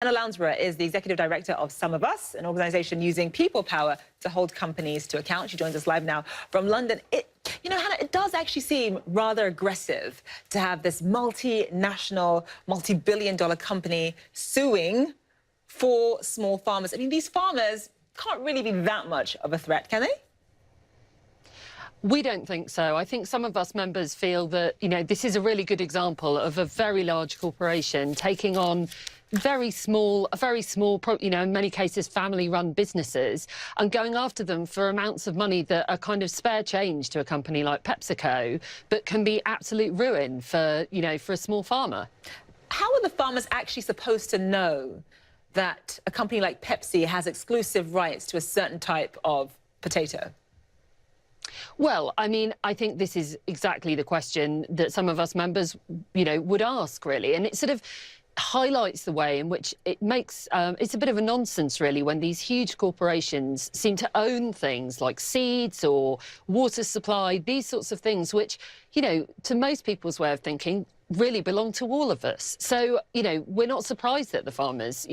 Hannah Lownsborough is the executive director of SumOfUs, an organisation using people power to hold companies to account. She joins us live now from London. Hannah, it does actually seem rather aggressive to have this multinational, multi-billion-dollar company suing for small farmers. I mean, these farmers can't really be that much of a threat, can they? We don't think so. I think some of us members feel that, this is a really good example of a very large corporation taking on very small, in many cases, family-run businesses and going after them for amounts of money that are kind of spare change to a company like PepsiCo, but can be absolute ruin for, for a small farmer. How are the farmers actually supposed to know that a company like Pepsi has exclusive rights to a certain type of potato? Well, I mean, I think this is exactly the question that some of us members, would ask, really. And it sort of highlights the way in which it makes it's a bit of a nonsense, really, when these huge corporations seem to own things like seeds or water supply, these sorts of things, which, to most people's way of thinking, really belong to all of us. So, we're not surprised that the farmers,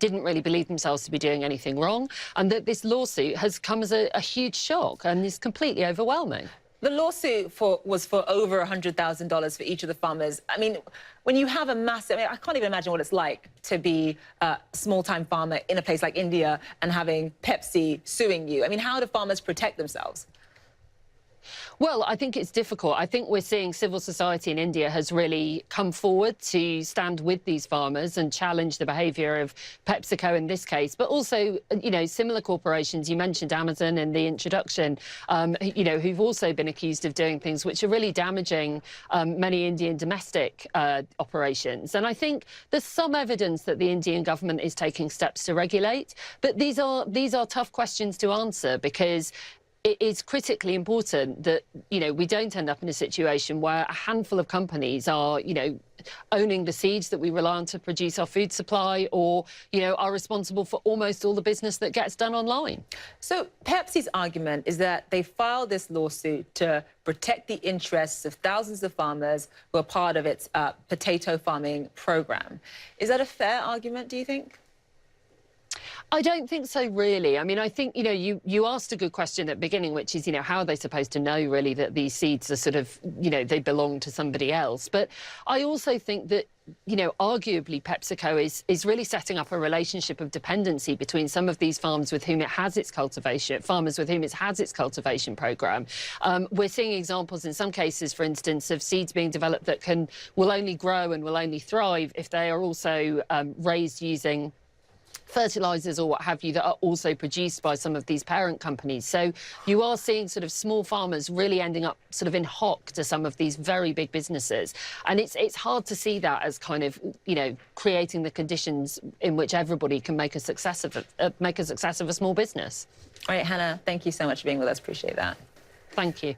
didn't really believe themselves to be doing anything wrong, and that this lawsuit has come as a huge shock and is completely overwhelming. The lawsuit was for over $100,000 for each of the farmers. I mean, when you have a massive... I can't even imagine what it's like to be a small-time farmer in a place like India and having Pepsi suing you. I mean, how do farmers protect themselves? Well, I think it's difficult. I think we're seeing civil society in India has really come forward to stand with these farmers and challenge the behaviour of PepsiCo in this case, but also, similar corporations. You mentioned Amazon in the introduction, who've also been accused of doing things which are really damaging many Indian domestic operations. And I think there's some evidence that the Indian government is taking steps to regulate, but these are tough questions to answer, because it is critically important that, we don't end up in a situation where a handful of companies are, owning the seeds that we rely on to produce our food supply, or, are responsible for almost all the business that gets done online. So Pepsi's argument is that they filed this lawsuit to protect the interests of thousands of farmers who are part of its potato farming program. Is that a fair argument, do you think? I don't think so, really. I mean, I think, you asked a good question at the beginning, which is, how are they supposed to know, really, that these seeds are sort of, they belong to somebody else? But I also think that, arguably PepsiCo is really setting up a relationship of dependency between some of these farms with whom it has its farmers with whom it has its cultivation programme. We're seeing examples in some cases, for instance, of seeds being developed that will only grow and will only thrive if they are also raised using fertilizers or what have you that are also produced by some of these parent companies. So you are seeing sort of small farmers really ending up sort of in hock to some of these very big businesses. And it's hard to see that as kind of, creating the conditions in which everybody can make a success of a small business. All right, Hannah, thank you so much for being with us. Appreciate that. Thank you.